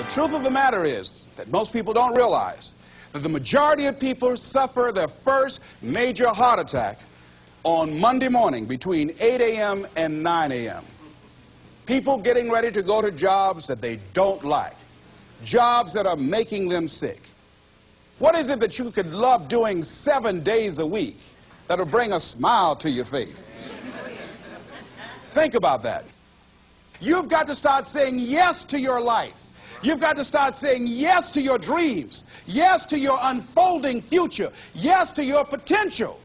truth of the matter is that most people don't realize that the majority of people suffer their first major heart attack on Monday morning between 8 a.m. and 9 a.m. People getting ready to go to jobs that they don't like, jobs that are making them sick. What is it that you could love doing 7 days a week that'll bring a smile to your face? Think about that. You've got to start saying yes to your life. You've got to start saying yes to your dreams, yes to your unfolding future, yes to your potential.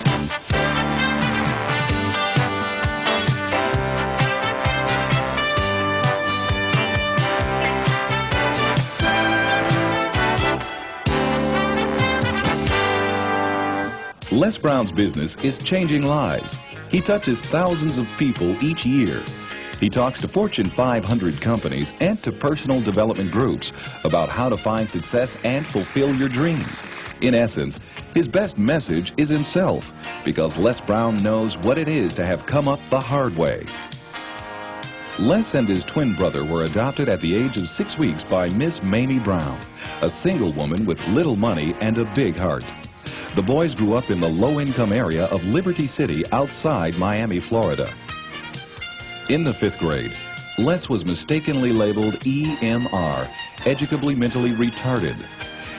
Les Brown's business is changing lives. He touches thousands of people each year. He talks to Fortune 500 companies and to personal development groups about how to find success and fulfill your dreams. In essence, his best message is himself, because Les Brown knows what it is to have come up the hard way. Les and his twin brother were adopted at the age of 6 weeks by Miss Mamie Brown, a single woman with little money and a big heart. The boys grew up in the low-income area of Liberty City outside Miami, Florida. In the 5th grade, Les was mistakenly labeled EMR, educably mentally retarded,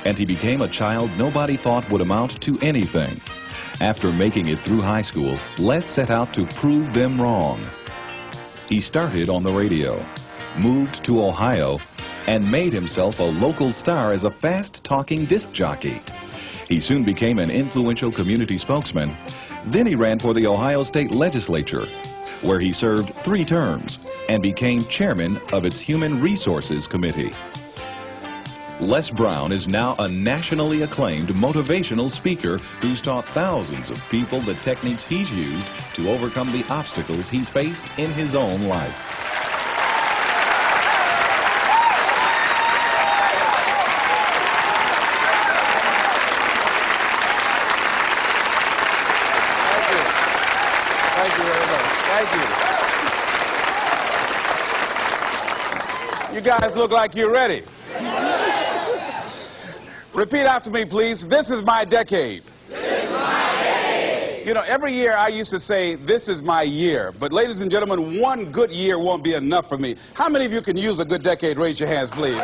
and he became a child nobody thought would amount to anything. After making it through high school, Les set out to prove them wrong. He started on the radio, moved to Ohio, and made himself a local star as a fast-talking disc jockey. He soon became an influential community spokesman. Then he ran for the Ohio State Legislature, where he served 3 terms and became chairman of its Human Resources Committee. Les Brown is now a nationally acclaimed motivational speaker who's taught thousands of people the techniques he's used to overcome the obstacles he's faced in his own life. Thank you very much. Thank you. You guys look like you're ready. Repeat after me, please. This is my decade. This is my decade. You know, every year I used to say, this is my year. But ladies and gentlemen, one good year won't be enough for me. How many of you can use a good decade? Raise your hands, please.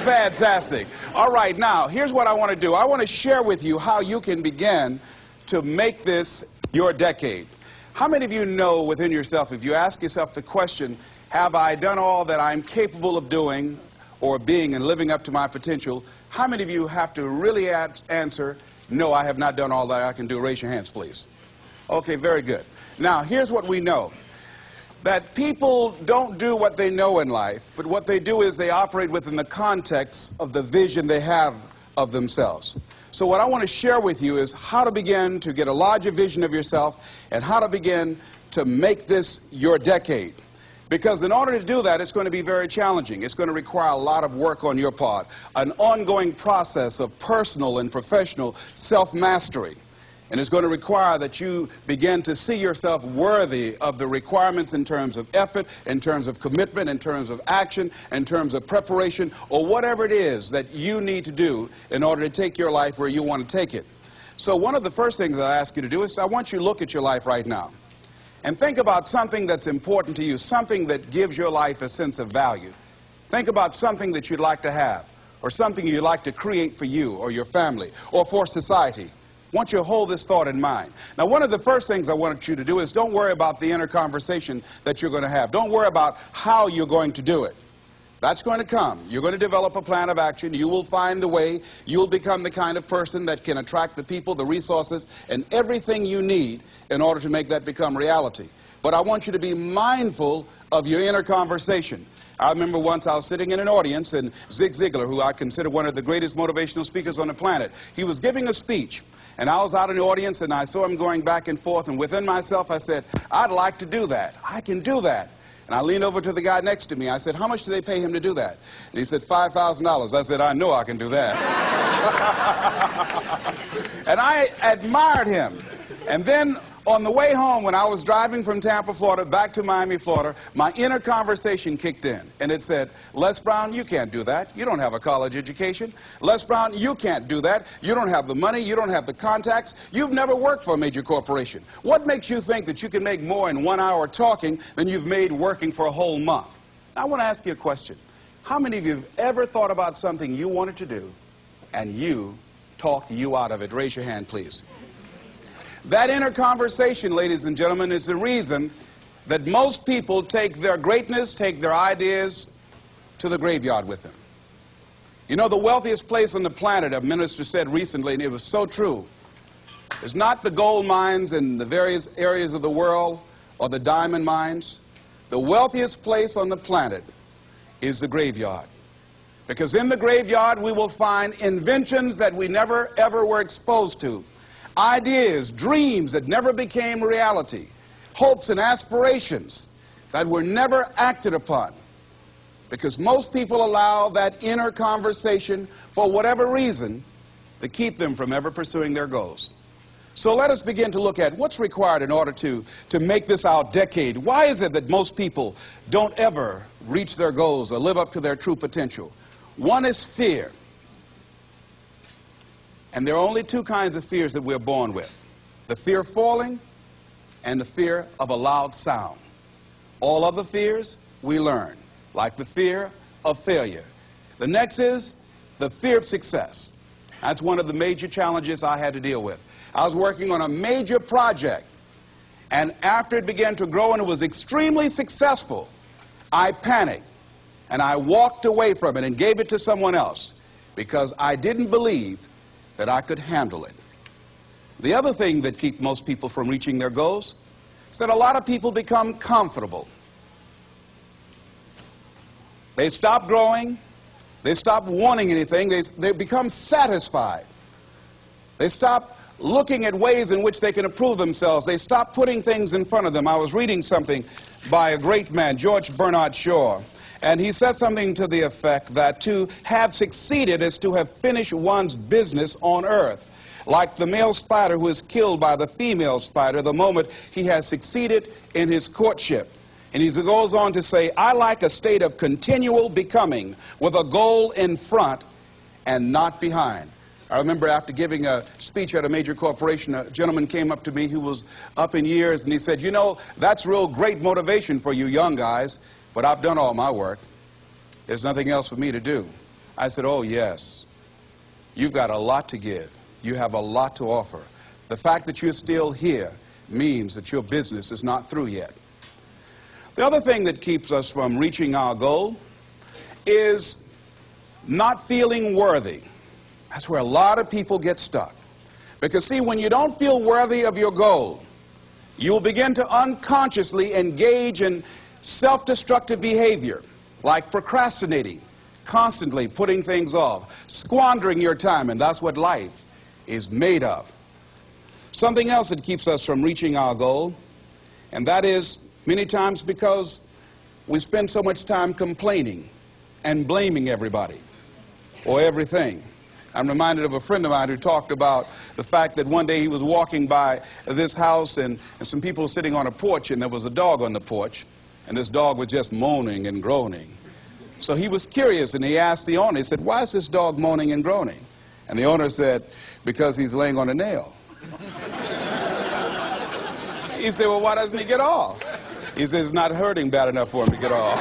Fantastic. All right, now, here's what I want to do. I want to share with you how you can begin to make this your decade. How many of you know within yourself, if you ask yourself the question, have I done all that I'm capable of doing or being and living up to my potential, how many of you have to really answer, no, I have not done all that I can do? Raise your hands, please. Okay, very good. Now, here's what we know. That people don't do what they know in life, but what they do is they operate within the context of the vision they have of themselves. So what I want to share with you is how to begin to get a larger vision of yourself and how to begin to make this your decade. Because in order to do that, it's going to be very challenging. It's going to require a lot of work on your part, an ongoing process of personal and professional self-mastery. And it's going to require that you begin to see yourself worthy of the requirements in terms of effort, in terms of commitment, in terms of action, in terms of preparation, or whatever it is that you need to do in order to take your life where you want to take it. So one of the first things I ask you to do is I want you to look at your life right now and think about something that's important to you, something that gives your life a sense of value. Think about something that you'd like to have, or something you'd like to create for you or your family or for society. I want you to hold this thought in mind. Now, one of the first things I want you to do is don't worry about the inner conversation that you're going to have. Don't worry about how you're going to do it. That's going to come. You're going to develop a plan of action. You will find the way. You'll become the kind of person that can attract the people, the resources, and everything you need in order to make that become reality. But I want you to be mindful of your inner conversation. I remember once I was sitting in an audience, and Zig Ziglar, who I consider one of the greatest motivational speakers on the planet, he was giving a speech. And I was out in the audience, and I saw him going back and forth, and within myself I said, I'd like to do that. I can do that. And I leaned over to the guy next to me. I said, how much do they pay him to do that? And he said, $5,000. I said, I know I can do that. And I admired him. And then On the way home, when I was driving from Tampa, Florida, back to Miami, Florida, my inner conversation kicked in, and it said, Les Brown, you can't do that. You don't have a college education. Les Brown, you can't do that. You don't have the money. You don't have the contacts. You've never worked for a major corporation. What makes you think that you can make more in 1 hour talking than you've made working for a whole month? Now, I want to ask you a question. How many of you have ever thought about something you wanted to do, and you talked you out of it? Raise your hand, please. That inner conversation, ladies and gentlemen, is the reason that most people take their greatness, take their ideas to the graveyard with them. You know, the wealthiest place on the planet, a minister said recently, and it was so true, is not the gold mines in the various areas of the world or the diamond mines. The wealthiest place on the planet is the graveyard. Because in the graveyard we will find inventions that we never ever were exposed to. Ideas, dreams that never became reality, hopes and aspirations that were never acted upon. Because most people allow that inner conversation, for whatever reason, to keep them from ever pursuing their goals. So let us begin to look at what's required in order to make this our decade. Why is it that most people don't ever reach their goals or live up to their true potential? One is fear. And there are only two kinds of fears that we're born with. The fear of falling and the fear of a loud sound. All other fears we learn, like the fear of failure. The next is the fear of success. That's one of the major challenges I had to deal with. I was working on a major project, and after it began to grow and it was extremely successful, I panicked and I walked away from it and gave it to someone else because I didn't believe that I could handle it. The other thing that keeps most people from reaching their goals is that a lot of people become comfortable. They stop growing. They stop wanting anything. They become satisfied. They stop looking at ways in which they can improve themselves. They stop putting things in front of them. I was reading something by a great man, George Bernard Shaw, and he said something to the effect that to have succeeded is to have finished one's business on earth. Like the male spider who is killed by the female spider the moment he has succeeded in his courtship. And he goes on to say, I like a state of continual becoming with a goal in front and not behind. I remember after giving a speech at a major corporation, a gentleman came up to me who was up in years, and he said, you know, that's real great motivation for you young guys, but I've done all my work. There's nothing else for me to do. I said, oh, yes. You've got a lot to give. You have a lot to offer. The fact that you're still here means that your business is not through yet. The other thing that keeps us from reaching our goal is not feeling worthy. That's where a lot of people get stuck. Because, see, when you don't feel worthy of your goal, you'll begin to unconsciously engage in self-destructive behavior, like procrastinating, constantly putting things off, squandering your time, and that's what life is made of. Something else that keeps us from reaching our goal, and that is many times because we spend so much time complaining and blaming everybody or everything. I'm reminded of a friend of mine who talked about the fact that one day he was walking by this house and some people were sitting on a porch, and there was a dog on the porch, and this dog was just moaning and groaning. So he was curious, and he asked the owner, he said, why is this dog moaning and groaning? And the owner said, because he's laying on a nail. He said, well, why doesn't he get off? He said, it's not hurting bad enough for him to get off.